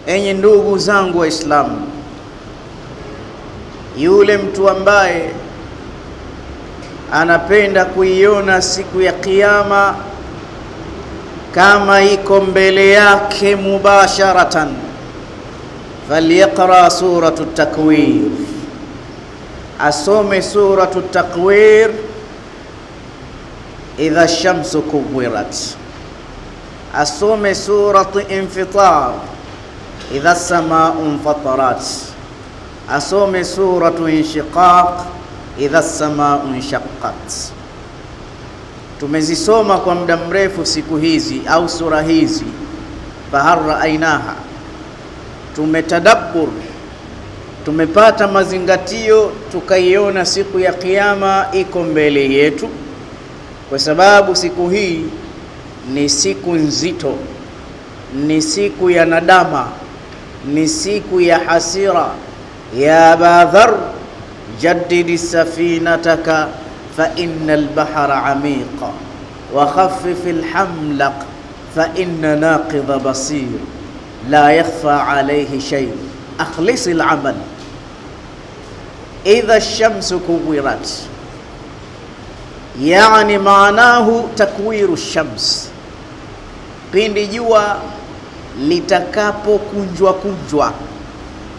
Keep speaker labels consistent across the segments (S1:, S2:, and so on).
S1: Enyi ndugu zangu Waislamu, yule mtu ambaye anapenda kuiona siku ya Kiyama kama iko mbele yake mubasharatan, falyaqra suratu Takwir, asome suratu Takwir, idha ash-shamsu kuwirat, asome suratu Infitar, idha as-samaa'u infatarat, asome suratu Inshiqaq, idha as-samaa'u inshaqqat. Tumezisoma kwa muda mrefu siku hizi au sura hizi, fahal raainaha, tumetadabbur, tumepata mazingatio, tukaiona siku ya Kiyama iko mbele yetu, kwa sababu siku hii ni siku nzito, ni siku ya nadama, ni siku ya hasira. Ya Aba Dharr, jaddidi safinataka fa innal bahra amiqa wa khaffifil hamlaq fa inna naqidha basir la yakhfa alayhi shay akhlisil amal. Idha ash-shamsu kuwirat, yani maanahu takwiru shams, pindi jua litakapo kunjwa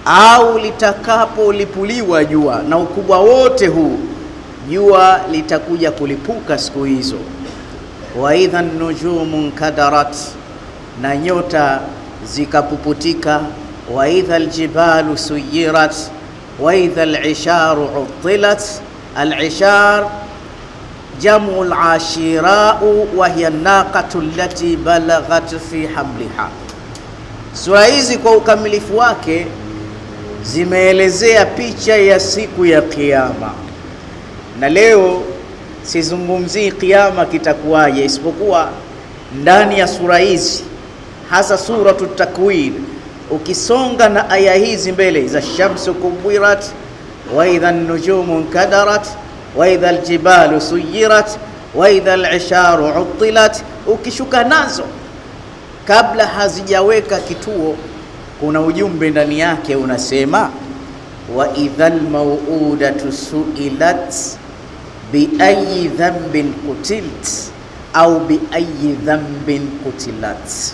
S1: au litakapo lipuliwa jua, na ukubwa wote huu jua litakuja kulipuka siku hizo. Wa idha an-nujumu nkadarat, na nyota zikapuputika. Wa idha al-jibalu suyirat, wa idha al-isharu uttilat. Al-ishar jamu al-ashirau wa hiya an-naqatu allati balaghat fi hamliha. Sura hizi kwa ukamilifu wake zimeelezea picha ya siku ya Kiyama, na leo sizungumzii Kiyama kitakuwaje, isipokuwa ndani ya sura hizi, hasa suratu Takwir. Ukisonga na aya hizi mbele, za shamsu kuwirat, wa idha an-nujumu nkadarat, wa idha al-jibalu suyirat, wa idha al-isharu uttilat, ukishuka nazo kabla hazijaweka kituo, kuna ujumbe ndani yake unasema, wa idhal mau'udatu su'ilat bi ayyi dhanbin qutilt au bi ayyi dhanbin qutilat.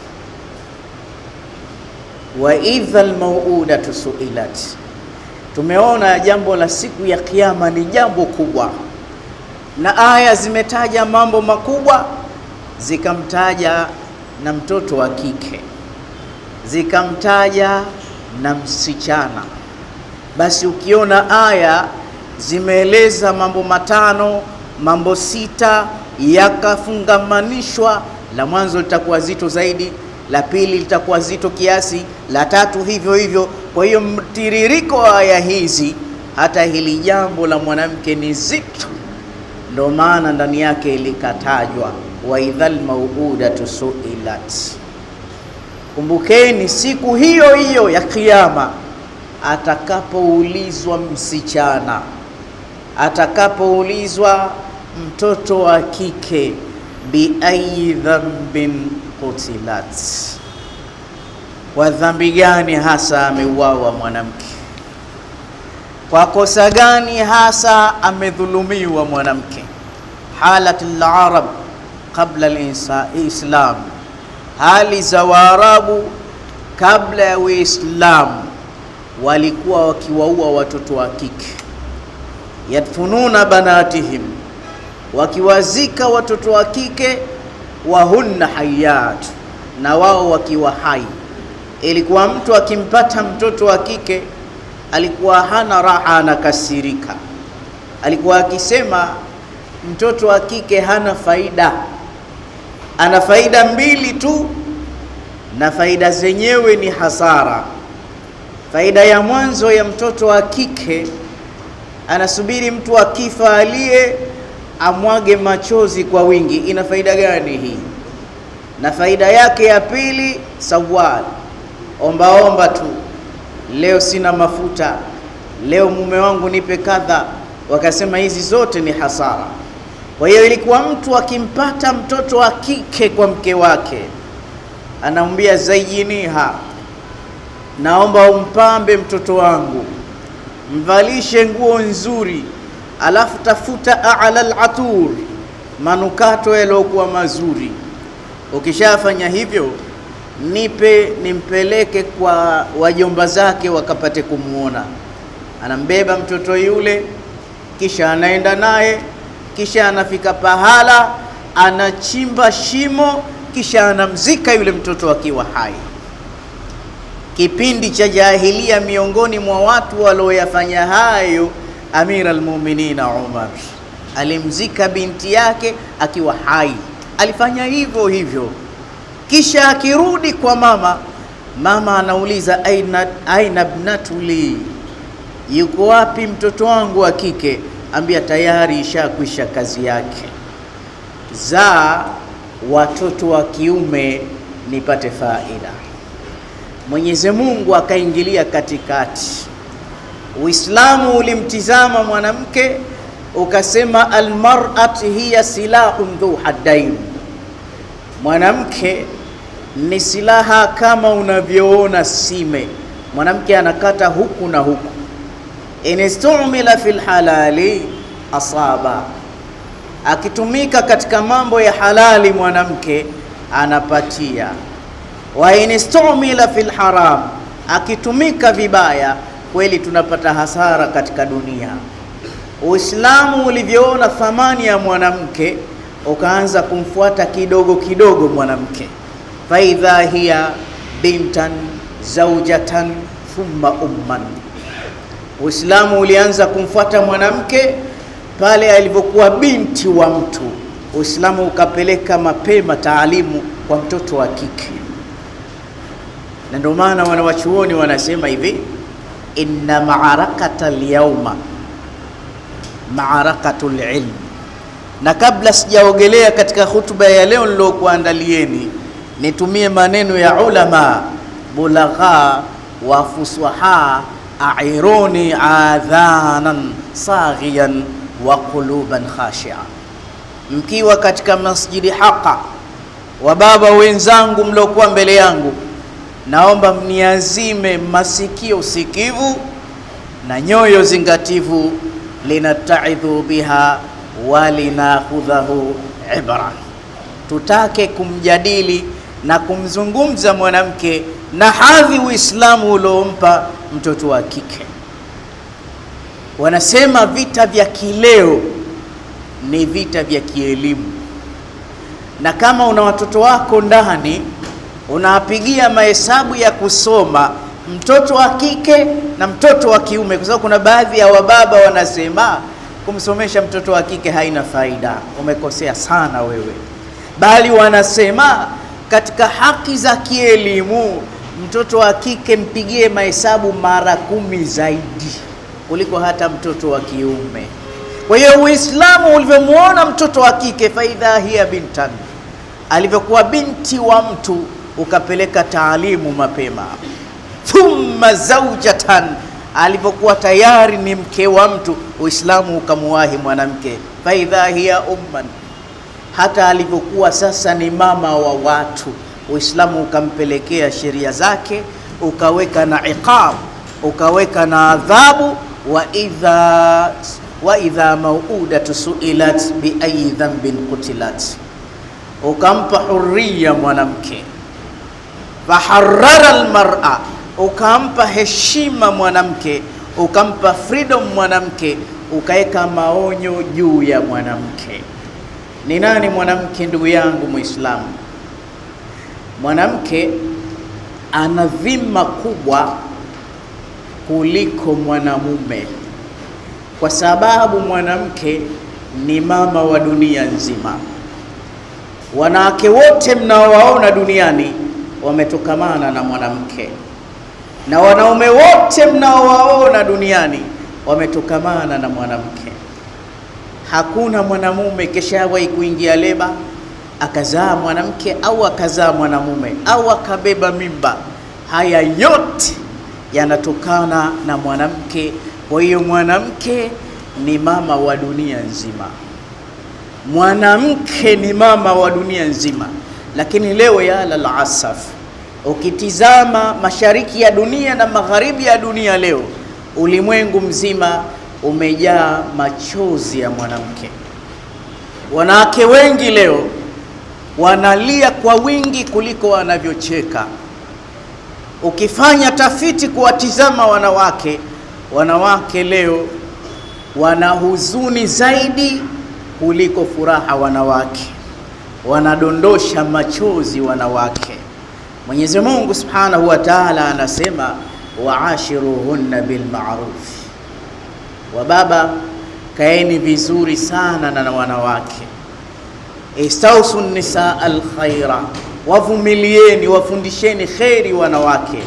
S1: Wa idhal mau'udatu su'ilat, tumeona jambo la siku ya Kiyama ni jambo kubwa, na aya zimetaja mambo makubwa, zikamtaja na mtoto wa kike, zikamtaja na msichana. Basi ukiona aya zimeeleza mambo matano, mambo sita yakafungamanishwa, la mwanzo litakuwa zito zaidi, la pili litakuwa zito kiasi, la tatu hivyo hivyo. Kwa hiyo mtiririko wa aya hizi, hata hili jambo la mwanamke ni zito, ndio maana ndani yake likatajwa wa idhal mau'udatu su'ilat. Kumbukeni siku hiyo hiyo ya Kiyama, atakapoulizwa msichana, atakapoulizwa mtoto wa kike, bi ayi dhanbin qutilat, kwa dhambi gani hasa ameuawa mwanamke, kwa kosa gani hasa amedhulumiwa mwanamke. Halatul arab qabla al-islam, hali za Waarabu kabla ya Uislamu, walikuwa wakiwaua watoto wa kike. Yadfununa banatihim, wakiwazika watoto wa kike, wa hunna hayat, na wao wakiwa hai. Ilikuwa mtu akimpata mtoto wa kike alikuwa hana raha, anakasirika. Alikuwa akisema mtoto wa kike hana faida, ana faida mbili tu, na faida zenyewe ni hasara. Faida ya mwanzo ya mtoto wa kike, anasubiri mtu akifa alie amwage machozi kwa wingi. Ina faida gani hii? Na faida yake ya pili, sawal, omba tu, leo sina mafuta, leo mume wangu nipe kadha. Wakasema hizi zote ni hasara. Kwa hiyo ilikuwa mtu akimpata mtoto wa kike kwa mke wake, anamwambia zayyiniha, naomba umpambe mtoto wangu, mvalishe nguo nzuri, alafu tafuta a'la al-atur, manukato yaliokuwa mazuri. Ukishafanya hivyo, nimpeleke kwa wajomba zake wakapate kumuona. Anambeba mtoto yule, kisha anaenda naye, kisha anafika pahala anachimba shimo, kisha anamzika yule mtoto akiwa hai. Kipindi cha jahilia, miongoni mwa watu walioyafanya hayo, Amir al-Mu'minin Umar alimzika binti yake akiwa hai. Alifanya hivyo hivyo, kisha akirudi kwa mama anauliza, aina ibnatuli, yuko wapi mtoto wangu wa kike? Ambia tayari ishakwisha kazi yake, zaa watoto wa kiume nipate faida. Mwenyezi Mungu akaingilia katikati. Uislamu ulimtizama mwanamke ukasema, almar'atu hiya silahun dhu haddain, mwanamke ni silaha kama unavyoona sime. Mwanamke anakata huku na huku. Inistumila fil halali asaba, akitumika katika mambo ya halali mwanamke anapatia. Wa inistumila fil haram, akitumika vibaya kweli tunapata hasara katika dunia. Uislamu ulivyoona thamani ya mwanamke ukaanza kumfuata kidogo kidogo mwanamke. Faidha hiya bintan zaujatan thumma umman, Uislamu ulianza kumfuata mwanamke pale alivyokuwa binti wa mtu. Uislamu ukapeleka mapema taalimu kwa mtoto wa kike, na ndio maana wanawachuoni wanasema hivi, inna ma'arakata al-yawma ma'arakatul ilm. Na kabla sijaogelea katika hutuba ya leo nilokuandalieni, nitumie maneno ya ulama bulagha wa fuswaha, a'iruni adhanan saghiyan wa quluban khashi'a. Mkiwa katika masjidi Haqa, wa baba wenzangu mliokuwa mbele yangu, naomba mniazime masikio sikivu na nyoyo zingativu, linataidhu biha walinakhudhahu ibra. Tutake kumjadili na kumzungumza mwanamke na hadhi Uislamu uliompa mtoto wa kike. Wanasema vita vya kileo ni vita vya kielimu, na kama una watoto wako ndani unapigia mahesabu ya kusoma mtoto wa kike na mtoto wa kiume, kwa sababu kuna baadhi ya wababa wanasema kumsomesha mtoto wa kike haina faida. Umekosea sana wewe, bali wanasema katika haki za kielimu mtoto wa kike mpigie mahesabu mara 10 zaidi kuliko hata mtoto wa kiume. Kwa hiyo Uislamu ulivyomuona mtoto wa kike, faidha hiya bintan, alivyokuwa binti wa mtu, ukapeleka taalimu mapema. Thumma zaujatan, alivyokuwa tayari ni mke wa mtu, Uislamu ukamuwahi mwanamke. Faidha hiya umman, hata alivyokuwa sasa ni mama wa watu, Uislamu ukampelekea sheria zake, ukaweka na iqab, ukaweka na adhabu. Wa idha mauudatu suilat bi ayi dhanbin qutilat, ukampa hurriya mwanamke. Faharrara almar'a, ukampa heshima mwanamke, ukampa freedom mwanamke, ukaweka maonyo juu ya mwanamke. Ni nani mwanamke, ndugu yangu Muislamu? Mwanamke ana dhima kubwa kuliko mwanamume, kwa sababu mwanamke ni mama wa dunia nzima. Wanawake wote mnaowaona duniani wametokamana na mwanamke, na wanaume wote mnaowaona duniani wametokamana na mwanamke. Hakuna mwanamume keshawahi kuingia leba akazaa mwanamke au akazaa mwanamume au akabeba mimba. Haya yote yanatokana na mwanamke. Kwa hiyo mwanamke ni mama wa dunia nzima, mwanamke ni mama wa dunia nzima. Lakini leo ya lalasaf, Ukitizama mashariki ya dunia na magharibi ya dunia leo, ulimwengu mzima umejaa machozi ya mwanamke. Wanawake wengi leo wanalia kwa wingi kuliko wanavyocheka. Ukifanya tafiti kuwatizama wanawake leo wana huzuni zaidi kuliko furaha. Wanawake wanadondosha machozi. Wanawake, Mwenyezi Mungu Subhanahu wa Ta'ala anasema waashiruhunna bil ma'ruf. Wa baba, kaeni vizuri sana na wanawake. Istausu nisaa al khaira, wavumilieni, wafundisheni kheri wanawake.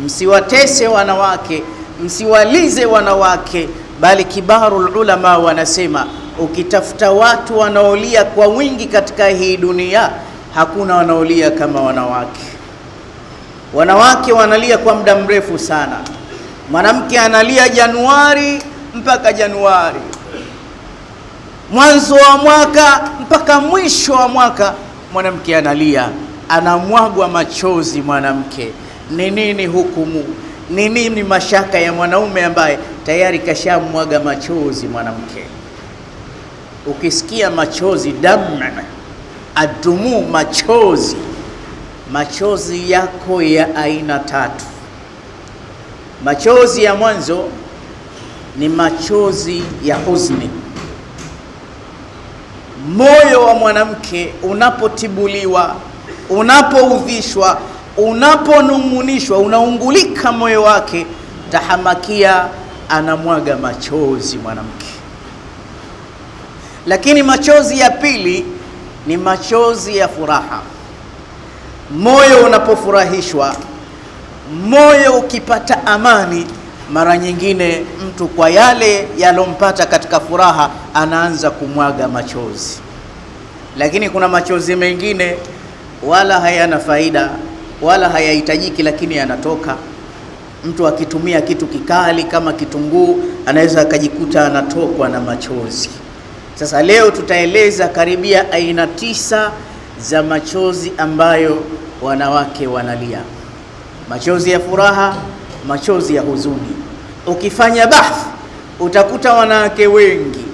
S1: Msiwatese wanawake, msiwalize wanawake, bali kibarul ulama wanasema ukitafuta watu wanaolia kwa wingi katika hii dunia, hakuna wanaolia kama wanawake. Wanawake wanalia kwa muda mrefu sana. Mwanamke analia Januari mpaka Januari, mwanzo wa mwaka mpaka mwisho wa mwaka, mwanamke analia, anamwagwa machozi. Mwanamke, ni nini hukumu? Ni nini mashaka ya mwanaume ambaye tayari kashamwaga machozi? Mwanamke, ukisikia machozi, damu adumu, machozi yako ya aina tatu. Machozi ya mwanzo ni machozi ya huzuni. Moyo wa mwanamke unapotibuliwa, unapoudhishwa, unaponungunishwa, unaungulika moyo wake, tahamakia, anamwaga machozi mwanamke. Lakini machozi ya pili ni machozi ya furaha. Moyo unapofurahishwa, moyo ukipata amani, mara nyingine mtu kwa yale yalompata katika furaha anaanza kumwaga machozi. Lakini kuna machozi mengine wala hayana faida wala hayahitajiki, lakini yanatoka. Mtu akitumia kitu kikali kama kitunguu anaweza akajikuta anatokwa na machozi. Sasa leo tutaeleza karibia aina 9 za machozi ambayo wanawake wanalia: machozi ya furaha, machozi ya huzuni. Ukifanya bahthi utakuta wanawake wengi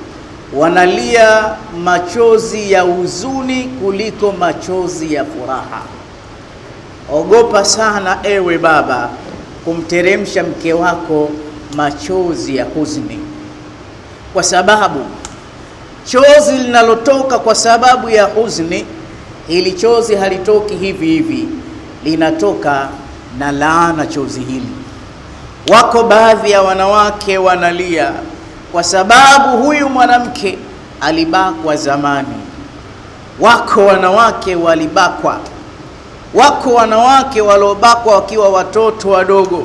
S1: wanalia machozi ya huzuni kuliko machozi ya furaha. Ogopa sana ewe baba kumteremsha mke wako machozi ya huzuni, kwa sababu chozi linalotoka kwa sababu ya huzuni, hili chozi halitoki hivi hivi, linatoka na laana chozi hili. Wako baadhi ya wanawake wanalia kwa sababu huyu mwanamke alibakwa zamani. Wako wanawake walibakwa, wako wanawake waliobakwa wakiwa watoto wadogo,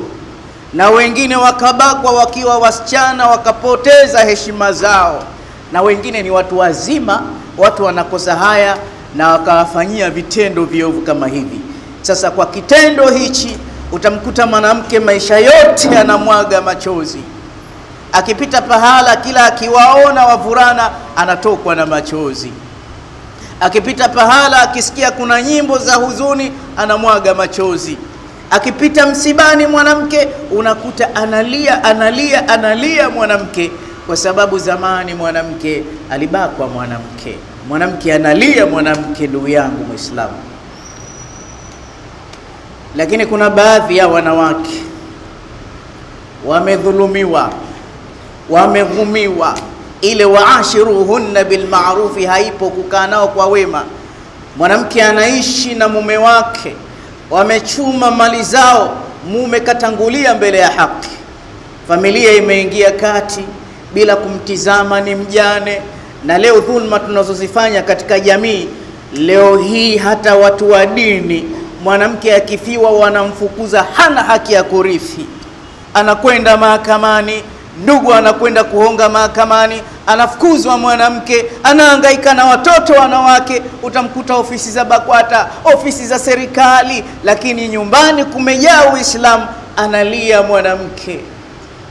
S1: na wengine wakabakwa wakiwa wasichana wakapoteza heshima zao, na wengine ni watu wazima, watu wanakosa haya na wakawafanyia vitendo viovu kama hivi. Sasa kwa kitendo hichi utamkuta mwanamke maisha yote anamwaga machozi. Akipita pahala, kila akiwaona wavulana anatokwa na machozi. Akipita pahala, akisikia kuna nyimbo za huzuni anamwaga machozi. Akipita msibani mwanamke unakuta analia mwanamke, kwa sababu zamani mwanamke alibakwa. Mwanamke analia mwanamke, ndugu yangu Muislamu. Lakini kuna baadhi ya wanawake wamedhulumiwa, wameghumiwa. Ile waashiruhunna bil ma'rufi haipo, kukaa nao kwa wema. Mwanamke anaishi na mume wake, wamechuma mali zao, mume katangulia mbele ya haki, familia imeingia kati bila kumtizama, ni mjane. Na leo dhulma tunazozifanya katika jamii leo hii, hata watu wa dini, mwanamke akifiwa wanamfukuza, hana haki ya kurithi, anakwenda mahakamani, ndugu anakwenda kuhonga mahakamani, anafukuzwa mwanamke, anahangaika na watoto wanawake. Utamkuta ofisi za BAKWATA, ofisi za serikali, lakini nyumbani kumejaa Uislamu, analia mwanamke.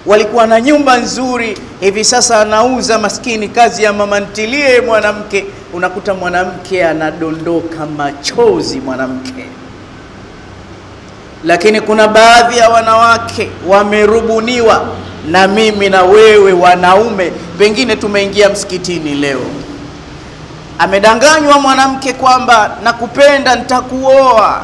S1: Walikuwa na nyumba nzuri, hivi sasa anauza, maskini, kazi ya mama ntilie mwanamke. Unakuta mwanamke anadondoka machozi mwanamke. Lakini kuna baadhi ya wanawake wamerubuniwa, na mimi na wewe wanaume pengine tumeingia msikitini leo, amedanganywa mwanamke kwamba nakupenda, nitakuoa,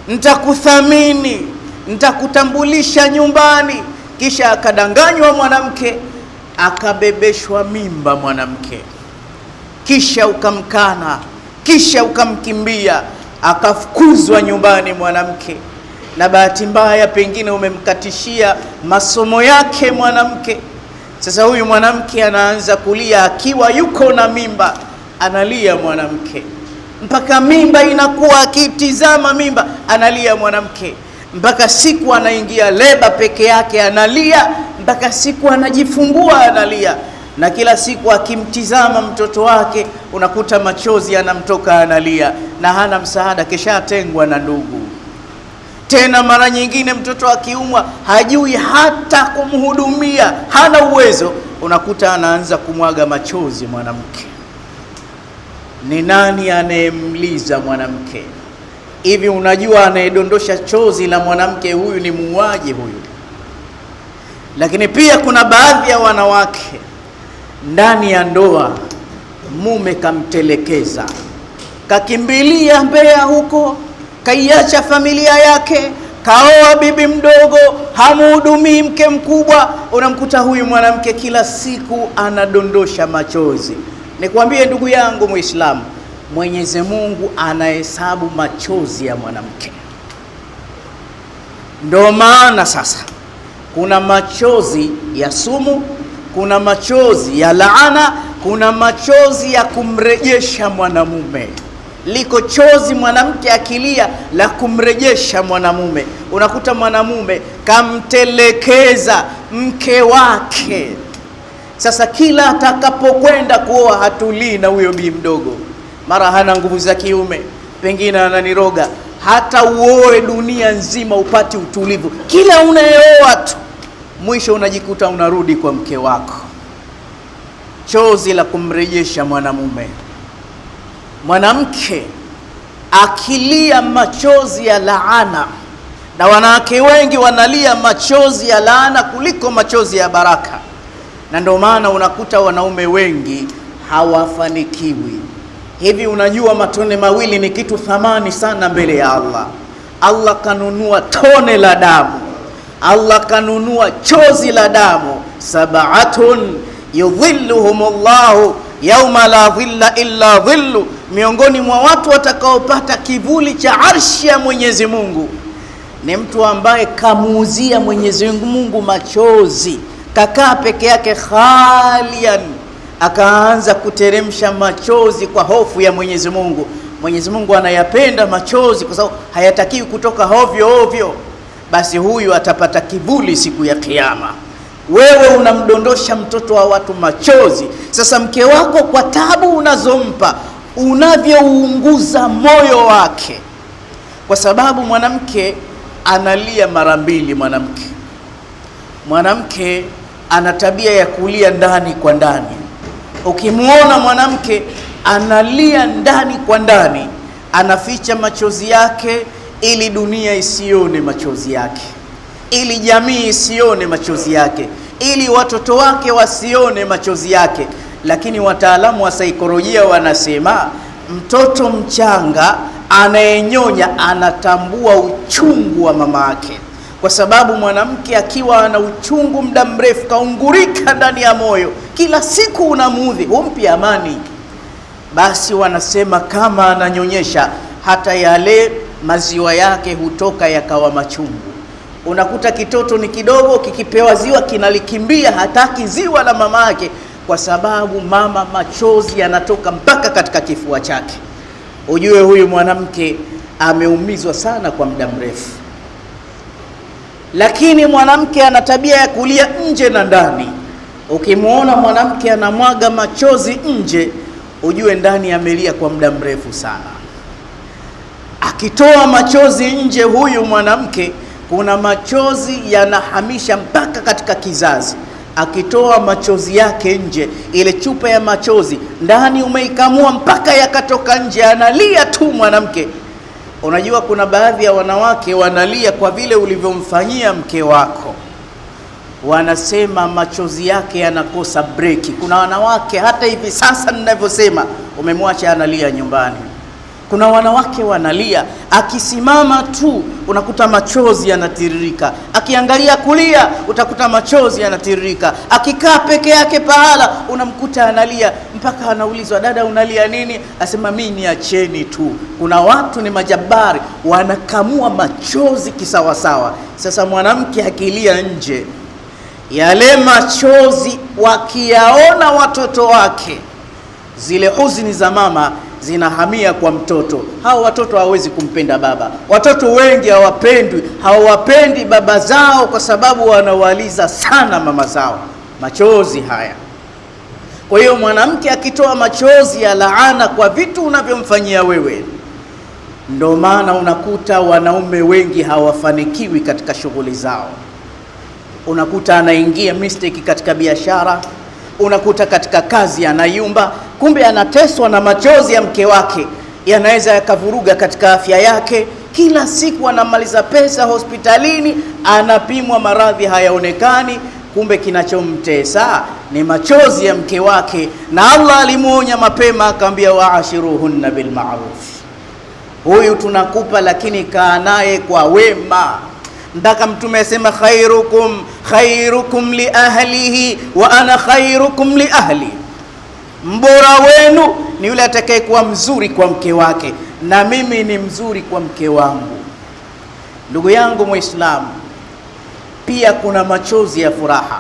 S1: nitakuthamini, nitakutambulisha nyumbani, kisha akadanganywa mwanamke, akabebeshwa mimba mwanamke, kisha ukamkana, kisha ukamkimbia, akafukuzwa nyumbani mwanamke, na bahati mbaya pengine umemkatishia masomo yake mwanamke. Sasa huyu mwanamke anaanza kulia, akiwa yuko na mimba analia mwanamke, mpaka mimba inakuwa, akitizama mimba analia mwanamke, mpaka siku anaingia leba peke yake analia, mpaka siku anajifungua analia, na kila siku akimtizama mtoto wake unakuta machozi anamtoka analia, na hana msaada, kishatengwa na ndugu. Tena mara nyingine mtoto akiumwa hajui hata kumhudumia, hana uwezo, unakuta anaanza kumwaga machozi mwanamke. Ni nani anayemliza mwanamke? Hivi unajua anayedondosha chozi la mwanamke huyu ni muuaji huyu. Lakini pia kuna baadhi ya wanawake ndani ya ndoa, mume kamtelekeza, kakimbilia Mbeya huko, kaiacha familia yake, kaoa bibi mdogo, hamuhudumii mke mkubwa. Unamkuta huyu mwanamke kila siku anadondosha machozi. Nikwambie ndugu yangu Muislamu, Mwenyezi Mungu anahesabu machozi ya mwanamke. Ndio maana sasa kuna machozi ya sumu, kuna machozi ya laana, kuna machozi ya kumrejesha mwanamume. Liko chozi mwanamke akilia la kumrejesha mwanamume. Unakuta mwanamume kamtelekeza mke wake. Sasa kila atakapokwenda kuoa hatulii na huyo bi mdogo, mara hana nguvu za kiume, pengine ananiroga. Hata uoe dunia nzima upati utulivu, kila unayeoa tu mwisho unajikuta unarudi kwa mke wako. Chozi la kumrejesha mwanamume. Mwanamke akilia machozi ya laana, na wanawake wengi wanalia machozi ya laana kuliko machozi ya baraka, na ndio maana unakuta wanaume wengi hawafanikiwi. Hivi unajua matone mawili ni kitu thamani sana mbele ya Allah. Allah kanunua tone la damu, Allah kanunua chozi la damu. Sab'atun yudhilluhumullahu yauma la dhilla illa dhillu, miongoni mwa watu watakaopata kivuli cha arshi ya Mwenyezi Mungu ni mtu ambaye kamuuzia Mwenyezi Mungu machozi, kakaa peke yake khalian, akaanza kuteremsha machozi kwa hofu ya Mwenyezi Mungu. Mwenyezi Mungu anayapenda machozi kwa sababu hayatakiwi kutoka hovyo ovyo. Basi huyu atapata kivuli siku ya Kiyama. Wewe unamdondosha mtoto wa watu machozi. Sasa mke wako kwa tabu unazompa, unavyounguza moyo wake, kwa sababu mwanamke analia mara mbili. Mwanamke ana tabia ya kulia ndani kwa ndani. Ukimuona mwanamke analia ndani kwa ndani, anaficha machozi yake ili dunia isione machozi yake, ili jamii isione machozi yake, ili watoto wake wasione machozi yake. Lakini wataalamu wa saikolojia wanasema mtoto mchanga anayenyonya anatambua uchungu wa mama yake, kwa sababu mwanamke akiwa ana uchungu muda mrefu, kaungurika ndani ya moyo, kila siku unamuudhi, humpi amani, basi wanasema kama ananyonyesha, hata yale maziwa yake hutoka yakawa machungu. Unakuta kitoto ni kidogo, kikipewa ziwa kinalikimbia, hataki ziwa la mama yake, kwa sababu mama machozi yanatoka mpaka katika kifua chake. Ujue huyu mwanamke ameumizwa sana kwa muda mrefu. Lakini mwanamke ana tabia ya kulia nje na ndani. Ukimuona mwanamke anamwaga machozi nje, ujue ndani amelia kwa muda mrefu sana. Akitoa machozi nje huyu mwanamke, kuna machozi yanahamisha mpaka katika kizazi. Akitoa machozi yake nje, ile chupa ya machozi ndani umeikamua mpaka yakatoka nje, analia tu mwanamke. Unajua kuna baadhi ya wanawake wanalia kwa vile ulivyomfanyia mke wako, wanasema machozi yake yanakosa breki. Kuna wanawake hata hivi sasa ninavyosema, umemwacha analia nyumbani. Kuna wanawake wanalia, akisimama tu unakuta machozi yanatiririka, akiangalia kulia utakuta machozi yanatiririka, akikaa peke yake pahala unamkuta analia, mpaka anaulizwa, dada unalia nini? Asema mimi niacheni tu. Kuna watu ni majabari, wanakamua machozi kisawasawa. Sasa mwanamke akilia nje, yale machozi wakiyaona watoto wake, zile huzuni za mama zinahamia kwa mtoto. Hao watoto hawawezi kumpenda baba. Watoto wengi hawapendi baba zao kwa sababu wanawaliza sana mama zao. Machozi haya. Kwa hiyo mwanamke akitoa machozi ya laana kwa vitu unavyomfanyia wewe, ndio maana unakuta wanaume wengi hawafanikiwi katika shughuli zao. Unakuta anaingia mistake katika biashara, unakuta katika kazi anayumba, kumbe anateswa na machozi ya mke wake, yanaweza yakavuruga katika afya yake. Kila siku anamaliza pesa hospitalini, anapimwa maradhi hayaonekani, kumbe kinachomtesa ni machozi ya mke wake. Na Allah alimuonya mapema, akamwambia waashiruhunna bil ma'ruf, huyu tunakupa lakini kaa naye kwa wema. Ndaka Mtume asema khairukum li ahlihi wa ana khairukum li ahli, mbora wenu ni yule atakayekuwa mzuri kwa mke wake na mimi ni mzuri kwa mke wangu. Ndugu yangu Muislamu, pia kuna machozi ya furaha.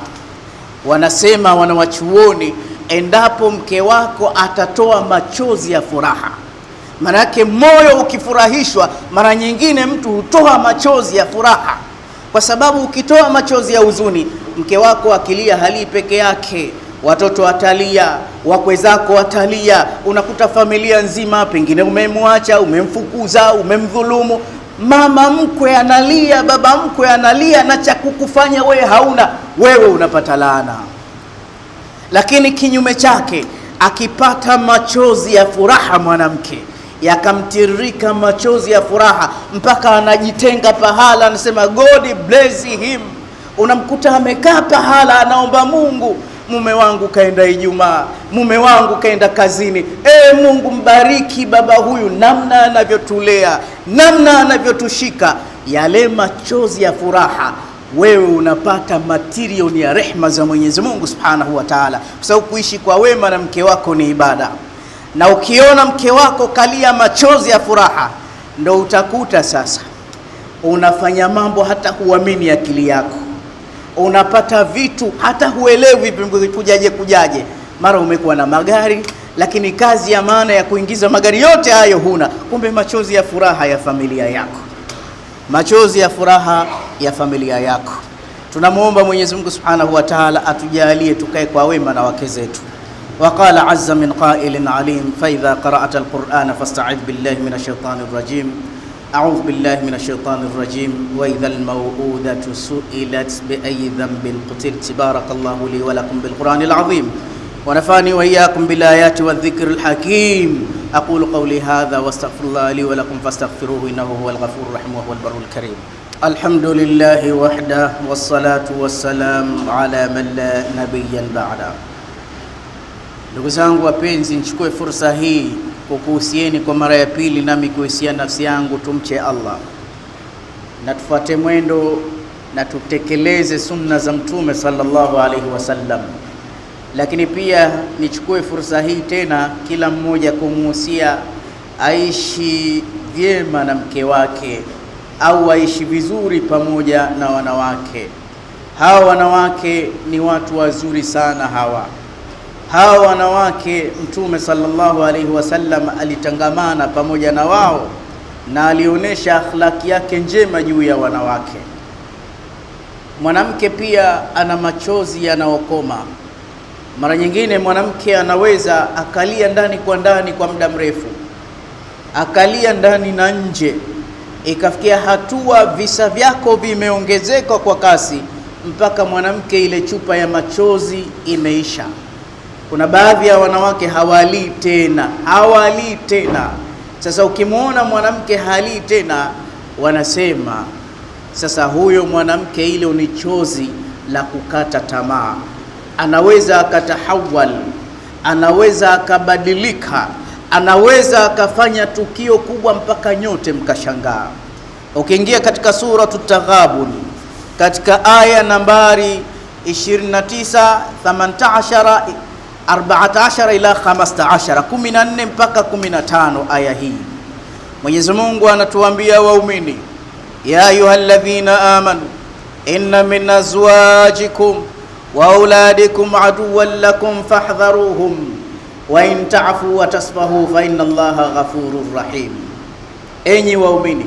S1: Wanasema wanawachuoni, endapo mke wako atatoa machozi ya furaha, manake moyo ukifurahishwa, mara nyingine mtu hutoa machozi ya furaha, kwa sababu ukitoa machozi ya huzuni, mke wako akilia hali peke yake, watoto watalia, wakwe zako watalia, unakuta familia nzima, pengine umemwacha, umemfukuza, umemdhulumu. Mama mkwe analia, baba mkwe analia, na cha kukufanya wewe hauna, wewe unapata laana. Lakini kinyume chake, akipata machozi ya furaha mwanamke, yakamtiririka machozi ya furaha mpaka anajitenga pahala, anasema God bless him. Unamkuta amekaa pahala anaomba Mungu, mume wangu kaenda Ijumaa, mume wangu kaenda kazini, Mungu mbariki baba huyu, namna anavyotulea, namna anavyotushika. Yale machozi ya furaha, wewe unapata material ya rehma za Mwenyezi Mungu Subhanahu wa Ta'ala, kwa sababu kuishi kwa wema na mke wako ni ibada. Na ukiona mke wako kalia machozi ya furaha, ndo utakuta sasa unafanya mambo hata huamini akili yako, unapata vitu hata huelewi kujaje. Mara umekuwa na magari, lakini kazi ya maana ya kuingiza magari yote hayo huna. Kumbe machozi ya furaha ya familia yako, machozi ya furaha ya familia yako. Tunamuomba Mwenyezi Mungu Subhanahu wa Ta'ala atujalie tukae kwa wema na wake zetu. وقال عز من قائل عليم فإذا قرأت القرآن فاستعذ بالله من الشيطان الرجيم أعوذ بالله من الشيطان الرجيم وإذا الموءودة سئلت بأي ذنب قتلت بارك الله لي ولكم بالقرآن العظيم ونفعني وإياكم بالآيات والذكر الحكيم أقول قولي هذا واستغفر الله لي ولكم فاستغفروه إنه هو الغفور الرحيم وهو البر الكريم. الحمد لله وحده والصلاة والسلام على من لا نبي بعده. Ndugu zangu wapenzi, nichukue fursa hii kukuhusieni kwa mara ya pili, nami kuhusia nafsi yangu, tumche Allah na tufuate mwendo na tutekeleze sunna za Mtume sallallahu alaihi wasallam. Lakini pia nichukue fursa hii tena kila mmoja kumuhusia aishi vyema na mke wake, au aishi vizuri pamoja na wanawake. Hawa wanawake ni watu wazuri sana hawa wanawake. Mtume sallallahu alaihi wasallam alitangamana pamoja na wao na alionyesha akhlaki yake njema juu ya wanawake. Mwanamke pia ana machozi yanaokoma. Mara nyingine mwanamke anaweza akalia ndani kwa muda mrefu, akalia ndani na nje, ikafikia hatua visa vyako vimeongezeka kwa kasi mpaka mwanamke ile chupa ya machozi imeisha. Kuna baadhi ya wanawake hawalii tena, Sasa ukimwona mwanamke hali tena, wanasema sasa huyo mwanamke ile ni chozi la kukata tamaa, anaweza akatahawal, anaweza akabadilika, anaweza akafanya tukio kubwa mpaka nyote mkashangaa. Ukiingia katika Suratut Taghabun katika aya nambari 29, 18, 14 ila 15, 14 mpaka 15, aya hii Mwenyezi Mungu anatuambia waumini, ya ayyuhalladhina amanu inna min azwajikum wa auladikum aduwwan lakum fahdharuhum wa in ta'fu wa tasfahu fa inna Allaha ghafurur rahim. Enyi waumini,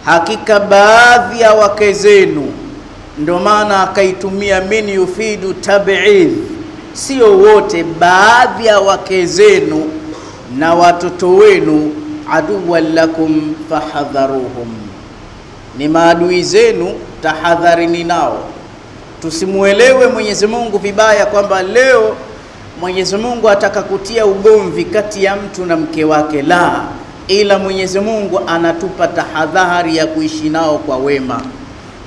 S1: hakika baadhi ya wake zenu, ndio maana akaitumia min yufidu tab'id, sio wote, baadhi ya wake zenu na watoto wenu, aduwwan lakum fahdharuhum, ni maadui zenu, tahadharini nao. Tusimuelewe Mwenyezi Mungu vibaya kwamba leo Mwenyezi Mungu ataka kutia ugomvi kati ya mtu na mke wake, la, ila Mwenyezi Mungu anatupa tahadhari ya kuishi nao kwa wema,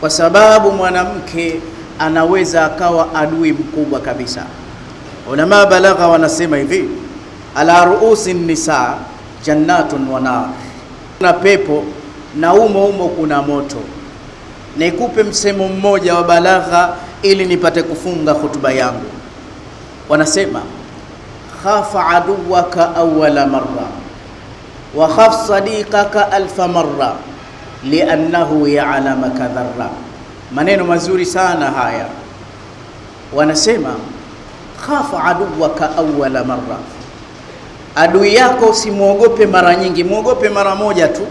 S1: kwa sababu mwanamke anaweza akawa adui mkubwa kabisa. Ulama balagha wanasema hivi, ala ruusi nisa jannatun wa nar, kuna pepo na umo kuna moto. Nikupe msemo mmoja wa balagha ili nipate kufunga hutuba yangu. Wanasema khafa aduwaka awwala marra wa khaf sadiqaka alfa marra liannahu ya'lamaka dharra. Maneno mazuri sana haya. Wanasema khafa aduwaka awwala marra, adui yako usimuogope mara nyingi, muogope mara moja tu,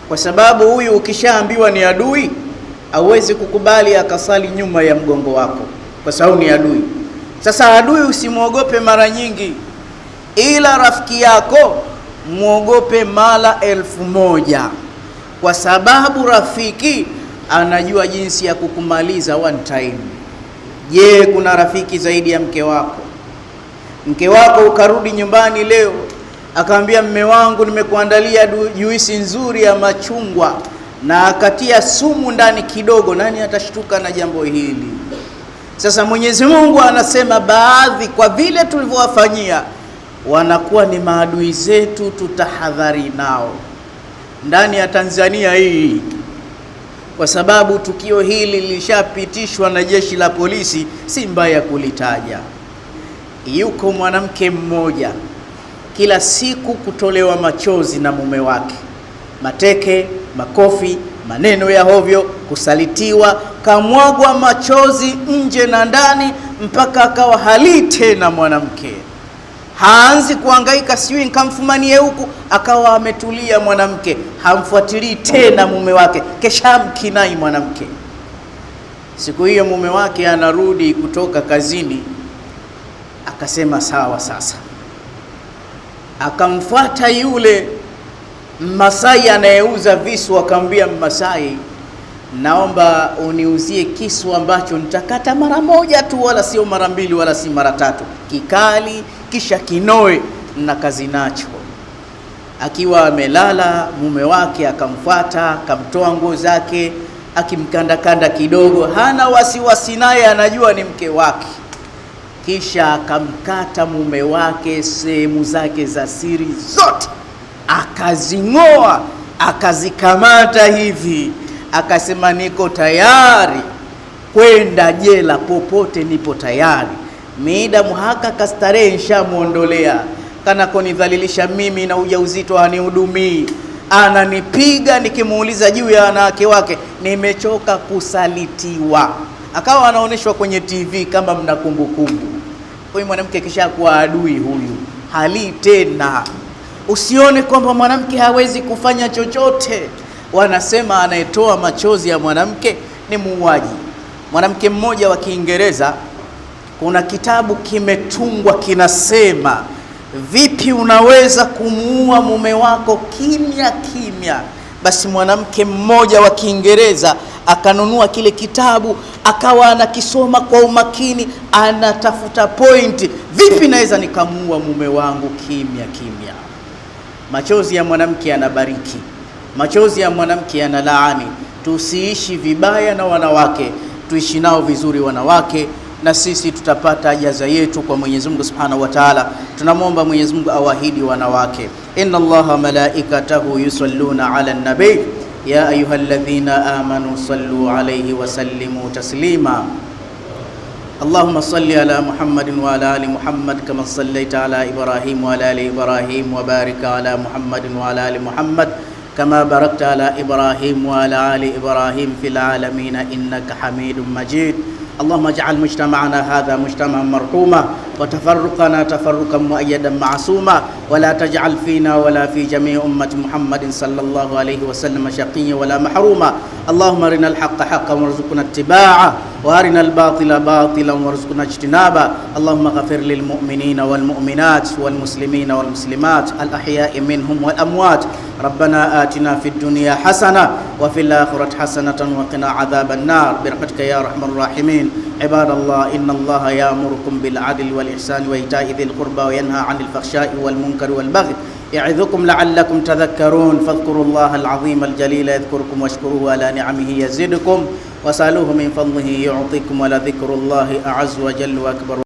S1: kwa sababu huyu ukishaambiwa ni adui hauwezi kukubali akasali nyuma ya mgongo wako, kwa sababu ni adui. Sasa adui usimuogope mara nyingi, ila rafiki yako muogope mara 1000, kwa sababu rafiki anajua jinsi ya kukumaliza one time. Je, kuna rafiki zaidi ya mke wako? Mke wako ukarudi nyumbani leo akamwambia, mme wangu nimekuandalia juisi nzuri ya machungwa na akatia sumu ndani kidogo, nani atashtuka na jambo hili? Sasa Mwenyezi Mungu anasema baadhi, kwa vile tulivyowafanyia, wanakuwa ni maadui zetu, tutahadhari nao ndani ya Tanzania hii, kwa sababu tukio hili lilishapitishwa na jeshi la polisi, si mbaya kulitaja. Yuko mwanamke mmoja kila siku kutolewa machozi na mume wake, mateke, makofi, maneno ya hovyo, kusalitiwa, kamwagwa machozi nje na ndani, mpaka akawa hali tena mwanamke. Haanzi kuhangaika sijui nikamfumanie huku, akawa ametulia mwanamke, hamfuatilii tena mume wake, kesha mkinai mwanamke. Siku hiyo mume wake anarudi kutoka kazini, akasema sawa sasa. Akamfuata yule Masai anayeuza visu, akamwambia Masai, naomba uniuzie kisu ambacho nitakata mara moja tu, wala sio mara mbili wala si mara tatu, kikali kisha kinoe na kazi nacho. Akiwa amelala, mume wake akamfuata, akamtoa nguo zake, akimkandakanda kidogo, hana wasiwasi naye, anajua ni mke wake. Kisha akamkata mume wake sehemu zake za siri zote, akazing'oa, akazikamata hivi, akasema niko tayari kwenda jela, popote nipo tayari, mida muhaka kastarehe nshamuondolea, kana kunidhalilisha mimi na ujauzito hanihudumii, ananipiga nikimuuliza juu ya wanawake wake, nimechoka kusalitiwa. Akawa anaoneshwa kwenye TV kama mna kumbukumbu. Huyu mwanamke kisha kuwa adui, huyu hali tena. Usione kwamba mwanamke hawezi kufanya chochote. Wanasema anayetoa machozi ya mwanamke ni muuaji. Mwanamke mmoja wa Kiingereza, kuna kitabu kimetungwa kinasema vipi unaweza kumuua mume wako kimya kimya. Basi mwanamke mmoja wa Kiingereza akanunua kile kitabu, akawa anakisoma kwa umakini, anatafuta point, vipi naweza nikamuua mume wangu kimya kimya. Machozi ya mwanamke yanabariki, machozi ya mwanamke yanalaani. Tusiishi vibaya na wanawake, tuishi nao vizuri wanawake, na sisi tutapata jaza yetu kwa Mwenyezi Mungu Subhanahu wa Ta'ala. Tunamwomba Mwenyezi Mungu awahidi wanawake, inna Allaha malaikatahu yusalluna ala nabi ya ayyuhalladhina amanu sallu alayhi wa sallimu taslima. Allahumma salli ala Muhammadin wa ala ali Muhammad kama sallaita ala Ibrahim wa ala ali Ibrahim wa barik ala Muhammadin wa ala ali Muhammad kama barakta ala Ibrahim wa ala ali Ibrahim fil alamin innaka Hamidum Majid. اللهم اجعل مجتمعنا هذا مجتمعا مرحوما وتفرقنا تفرقا مؤيدا معصوما ولا تجعل فينا ولا في جميع أمة محمد صلى الله عليه وسلم شقيا ولا محروما. اللهم ارنا الحق حقا وارزقنا اتباعه وارنا الباطل باطلا وارزقنا اجتنابه. اللهم اغفر للمؤمنين والمؤمنات والمسلمين والمسلمات الأحياء منهم والأموات. ربنا آتنا في الدنيا حسنة وفي الآخرة حسنة وقنا عذاب النار برحمتك يا أرحم الراحمين. عباد الله، إن الله يأمركم بالعدل والإحسان وإيتاء ذي القربى وينهى عن الفحشاء والمنكر والبغي يعظكم لعلكم تذكرون. فاذكروا الله العظيم الجليل يذكركم واشكروه على نعمه يزدكم وسألوه من فضله يعطيكم ولذكر الله أعز وجل وأكبر.